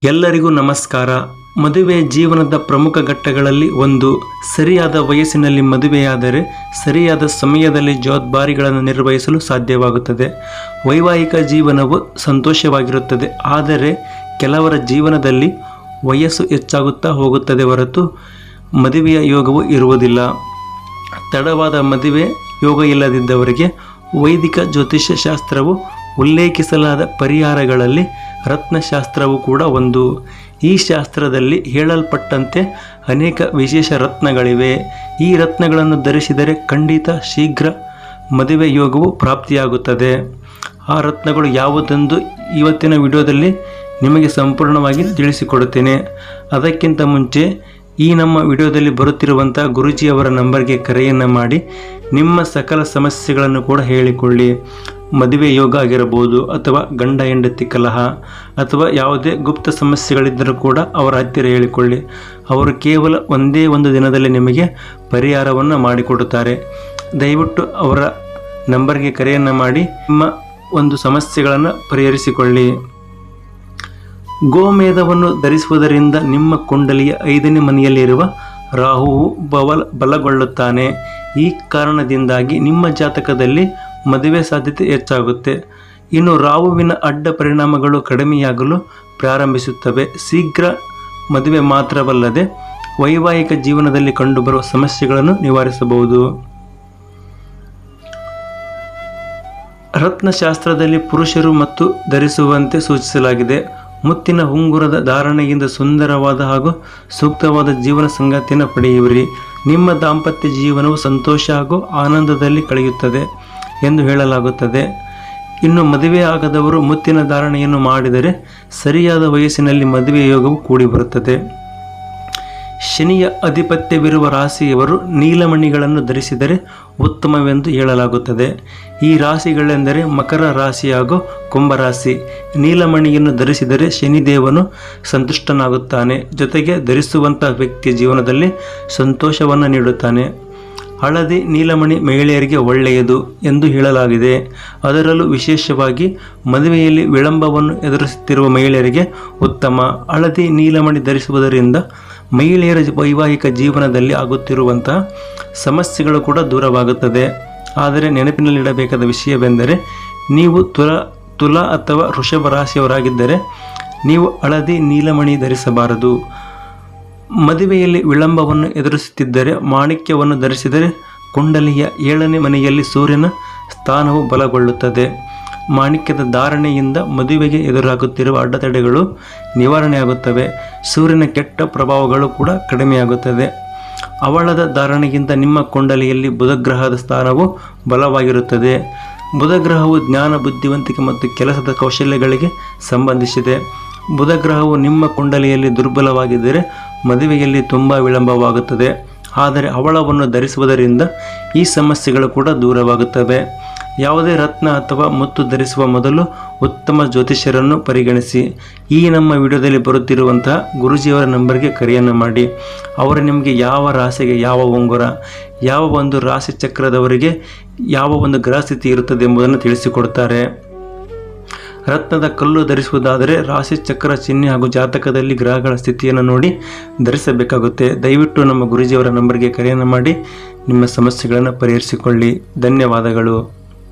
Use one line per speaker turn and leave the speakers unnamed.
ಎಲ್ಲರಿಗೂ ನಮಸ್ಕಾರ. ಮದುವೆ ಜೀವನದ ಪ್ರಮುಖ ಘಟ್ಟಗಳಲ್ಲಿ ಒಂದು. ಸರಿಯಾದ ವಯಸ್ಸಿನಲ್ಲಿ ಮದುವೆಯಾದರೆ ಸರಿಯಾದ ಸಮಯದಲ್ಲಿ ಜವಾಬ್ದಾರಿಗಳನ್ನು ನಿರ್ವಹಿಸಲು ಸಾಧ್ಯವಾಗುತ್ತದೆ. ವೈವಾಹಿಕ ಜೀವನವು ಸಂತೋಷವಾಗಿರುತ್ತದೆ. ಆದರೆ ಕೆಲವರ ಜೀವನದಲ್ಲಿ ವಯಸ್ಸು ಹೆಚ್ಚಾಗುತ್ತಾ ಹೋಗುತ್ತದೆ ಹೊರತು ಮದುವೆಯ ಯೋಗವು ಇರುವುದಿಲ್ಲ. ತಡವಾದ ಮದುವೆ ಯೋಗ ಇಲ್ಲದಿದ್ದವರಿಗೆ ವೈದಿಕ ಜ್ಯೋತಿಷ್ಯ ಶಾಸ್ತ್ರವು ಉಲ್ಲೇಖಿಸಲಾದ ಪರಿಹಾರಗಳಲ್ಲಿ ರತ್ನಶಾಸ್ತ್ರವು ಕೂಡ ಒಂದು. ಈ ಶಾಸ್ತ್ರದಲ್ಲಿ ಹೇಳಲ್ಪಟ್ಟಂತೆ ಅನೇಕ ವಿಶೇಷ ರತ್ನಗಳಿವೆ. ಈ ರತ್ನಗಳನ್ನು ಧರಿಸಿದರೆ ಖಂಡಿತ ಶೀಘ್ರ ಮದುವೆ ಯೋಗವು ಪ್ರಾಪ್ತಿಯಾಗುತ್ತದೆ. ಆ ರತ್ನಗಳು ಯಾವುದೆಂದು ಇವತ್ತಿನ ವಿಡಿಯೋದಲ್ಲಿ ನಿಮಗೆ ಸಂಪೂರ್ಣವಾಗಿ ತಿಳಿಸಿಕೊಡುತ್ತೇನೆ. ಅದಕ್ಕಿಂತ ಮುಂಚೆ ಈ ನಮ್ಮ ವಿಡಿಯೋದಲ್ಲಿ ಬರುತ್ತಿರುವಂಥ ಗುರೂಜಿಯವರ ನಂಬರ್ಗೆ ಕರೆಯನ್ನು ಮಾಡಿ ನಿಮ್ಮ ಸಕಲ ಸಮಸ್ಯೆಗಳನ್ನು ಕೂಡ ಹೇಳಿಕೊಳ್ಳಿ. ಮದುವೆ ಯೋಗ ಆಗಿರಬಹುದು, ಅಥವಾ ಗಂಡ ಹೆಂಡತಿ ಕಲಹ, ಅಥವಾ ಯಾವುದೇ ಗುಪ್ತ ಸಮಸ್ಯೆಗಳಿದ್ದರೂ ಕೂಡ ಅವರ ಹತ್ತಿರ ಹೇಳಿಕೊಳ್ಳಿ. ಅವರು ಕೇವಲ ಒಂದೇ ಒಂದು ದಿನದಲ್ಲಿ ನಿಮಗೆ ಪರಿಹಾರವನ್ನು ಮಾಡಿಕೊಡುತ್ತಾರೆ. ದಯವಿಟ್ಟು ಅವರ ನಂಬರ್ಗೆ ಕರೆಯನ್ನು ಮಾಡಿ ನಿಮ್ಮ ಒಂದು ಸಮಸ್ಯೆಗಳನ್ನು ಪರಿಹರಿಸಿಕೊಳ್ಳಿ. ಗೋಮೇಧವನ್ನು ಧರಿಸುವುದರಿಂದ ನಿಮ್ಮ ಕುಂಡಲಿಯ 5ನೇ ಮನೆಯಲ್ಲಿರುವ ರಾಹುವು ಬಲಗೊಳ್ಳುತ್ತಾನೆ. ಈ ಕಾರಣದಿಂದಾಗಿ ನಿಮ್ಮ ಜಾತಕದಲ್ಲಿ ಮದುವೆ ಸಾಧ್ಯತೆ ಹೆಚ್ಚಾಗುತ್ತೆ. ಇನ್ನು ರಾಹುವಿನ ಅಡ್ಡ ಪರಿಣಾಮಗಳು ಕಡಿಮೆಯಾಗಲು ಪ್ರಾರಂಭಿಸುತ್ತವೆ. ಶೀಘ್ರ ಮದುವೆ ಮಾತ್ರವಲ್ಲದೆ ವೈವಾಹಿಕ ಜೀವನದಲ್ಲಿ ಕಂಡುಬರುವ ಸಮಸ್ಯೆಗಳನ್ನು ನಿವಾರಿಸಬಹುದು. ರತ್ನಶಾಸ್ತ್ರದಲ್ಲಿ ಪುರುಷರು ಮತ್ತು ಧರಿಸುವಂತೆ ಸೂಚಿಸಲಾಗಿದೆ. ಮುತ್ತಿನ ಉಂಗುರದ ಧಾರಣೆಯಿಂದ ಸುಂದರವಾದ ಹಾಗೂ ಸೂಕ್ತವಾದ ಜೀವನ ಸಂಗಾತಿಯನ್ನು ಪಡೆಯುವಿರಿ. ನಿಮ್ಮ ದಾಂಪತ್ಯ ಜೀವನವು ಸಂತೋಷ ಹಾಗೂ ಆನಂದದಲ್ಲಿ ಕಳೆಯುತ್ತದೆ ಎಂದು ಹೇಳಲಾಗುತ್ತದೆ. ಇನ್ನು ಮದುವೆ ಆಗದವರು ಮುತ್ತಿನ ಧಾರಣೆಯನ್ನು ಮಾಡಿದರೆ ಸರಿಯಾದ ವಯಸ್ಸಿನಲ್ಲಿ ಮದುವೆ ಯೋಗವು ಕೂಡಿಬರುತ್ತದೆ. ಶನಿಯ ಅಧಿಪತ್ಯವಿರುವ ರಾಶಿಯವರು ನೀಲಮಣಿಗಳನ್ನು ಧರಿಸಿದರೆ ಉತ್ತಮವೆಂದು ಹೇಳಲಾಗುತ್ತದೆ. ಈ ರಾಶಿಗಳೆಂದರೆ ಮಕರ ರಾಶಿ ಹಾಗೂ ಕುಂಭರಾಶಿ. ನೀಲಮಣಿಯನ್ನು ಧರಿಸಿದರೆ ಶನಿದೇವನು ಸಂತುಷ್ಟನಾಗುತ್ತಾನೆ. ಜೊತೆಗೆ ಧರಿಸುವಂಥ ವ್ಯಕ್ತಿಯ ಜೀವನದಲ್ಲಿ ಸಂತೋಷವನ್ನು ನೀಡುತ್ತಾನೆ. ಹಳದಿ ನೀಲಮಣಿ ಮಹಿಳೆಯರಿಗೆ ಒಳ್ಳೆಯದು ಎಂದು ಹೇಳಲಾಗಿದೆ. ಅದರಲ್ಲೂ ವಿಶೇಷವಾಗಿ ಮದುವೆಯಲ್ಲಿ ವಿಳಂಬವನ್ನು ಎದುರಿಸುತ್ತಿರುವ ಮಹಿಳೆಯರಿಗೆ ಉತ್ತಮ. ಹಳದಿ ನೀಲಮಣಿ ಧರಿಸುವುದರಿಂದ ಮಹಿಳೆಯರ ವೈವಾಹಿಕ ಜೀವನದಲ್ಲಿ ಆಗುತ್ತಿರುವಂತಹ ಸಮಸ್ಯೆಗಳು ಕೂಡ ದೂರವಾಗುತ್ತದೆ. ಆದರೆ ನೆನಪಿನಲ್ಲಿಡಬೇಕಾದ ವಿಷಯವೆಂದರೆ, ನೀವು ತುಲಾ ಅಥವಾ ವೃಷಭ ರಾಶಿಯವರಾಗಿದ್ದರೆ ನೀವು ಹಳದಿ ನೀಲಮಣಿ ಧರಿಸಬಾರದು. ಮದುವೆಯಲ್ಲಿ ವಿಳಂಬವನ್ನು ಎದುರಿಸುತ್ತಿದ್ದರೆ ಮಾಣಿಕ್ಯವನ್ನು ಧರಿಸಿದರೆ ಕುಂಡಲಿಯ 7ನೇ ಮನೆಯಲ್ಲಿ ಸೂರ್ಯನ ಸ್ಥಾನವು ಬಲಗೊಳ್ಳುತ್ತದೆ. ಮಾಣಿಕ್ಯದ ಧಾರಣೆಯಿಂದ ಮದುವೆಗೆ ಎದುರಾಗುತ್ತಿರುವ ಅಡೆತಡೆಗಳು ನಿವಾರಣೆಯಾಗುತ್ತವೆ. ಸೂರ್ಯನ ಕೆಟ್ಟ ಪ್ರಭಾವಗಳು ಕೂಡ ಕಡಿಮೆಯಾಗುತ್ತದೆ. ಹವಳದ ಧಾರಣೆಯಿಂದ ನಿಮ್ಮ ಕುಂಡಲಿಯಲ್ಲಿ ಬುಧಗ್ರಹದ ಸ್ಥಾನವು ಬಲವಾಗಿರುತ್ತದೆ. ಬುಧಗ್ರಹವು ಜ್ಞಾನ, ಬುದ್ಧಿವಂತಿಕೆ ಮತ್ತು ಕೆಲಸದ ಕೌಶಲ್ಯಗಳಿಗೆ ಸಂಬಂಧಿಸಿದೆ. ಬುಧಗ್ರಹವು ನಿಮ್ಮ ಕುಂಡಲಿಯಲ್ಲಿ ದುರ್ಬಲವಾಗಿದ್ದರೆ ಮದುವೆಯಲ್ಲಿ ತುಂಬ ವಿಳಂಬವಾಗುತ್ತದೆ. ಆದರೆ ಹವಳವನ್ನು ಧರಿಸುವುದರಿಂದ ಈ ಸಮಸ್ಯೆಗಳು ಕೂಡ ದೂರವಾಗುತ್ತವೆ. ಯಾವುದೇ ರತ್ನ ಅಥವಾ ಮುತ್ತು ಧರಿಸುವ ಮೊದಲು ಉತ್ತಮ ಜ್ಯೋತಿಷ್ಯರನ್ನು ಪರಿಗಣಿಸಿ. ಈ ನಮ್ಮ ವಿಡಿಯೋದಲ್ಲಿ ಬರುತ್ತಿರುವಂತಹ ಗುರೂಜಿಯವರ ನಂಬರ್ಗೆ ಕರೆಯನ್ನು ಮಾಡಿ. ಅವರು ನಿಮಗೆ ಯಾವ ರಾಶಿಗೆ ಯಾವ ಉಂಗುರ, ಯಾವ ಒಂದು ರಾಶಿ ಚಕ್ರದವರಿಗೆ ಯಾವ ಒಂದು ಗ್ರಹ ಸ್ಥಿತಿ ಇರುತ್ತದೆ ಎಂಬುದನ್ನು ತಿಳಿಸಿಕೊಡ್ತಾರೆ. ರತ್ನದ ಕಲ್ಲು ಧರಿಸುವುದಾದರೆ ರಾಶಿ ಚಕ್ರ ಚಿಹ್ನೆ ಹಾಗೂ ಜಾತಕದಲ್ಲಿ ಗ್ರಹಗಳ ಸ್ಥಿತಿಯನ್ನು ನೋಡಿ ಧರಿಸಬೇಕಾಗುತ್ತೆ. ದಯವಿಟ್ಟು ನಮ್ಮ ಗುರೂಜಿಯವರ ನಂಬರ್ಗೆ ಕರೆಯನ್ನು ಮಾಡಿ ನಿಮ್ಮ ಸಮಸ್ಯೆಗಳನ್ನು ಪರಿಹರಿಸಿಕೊಳ್ಳಿ. ಧನ್ಯವಾದಗಳು.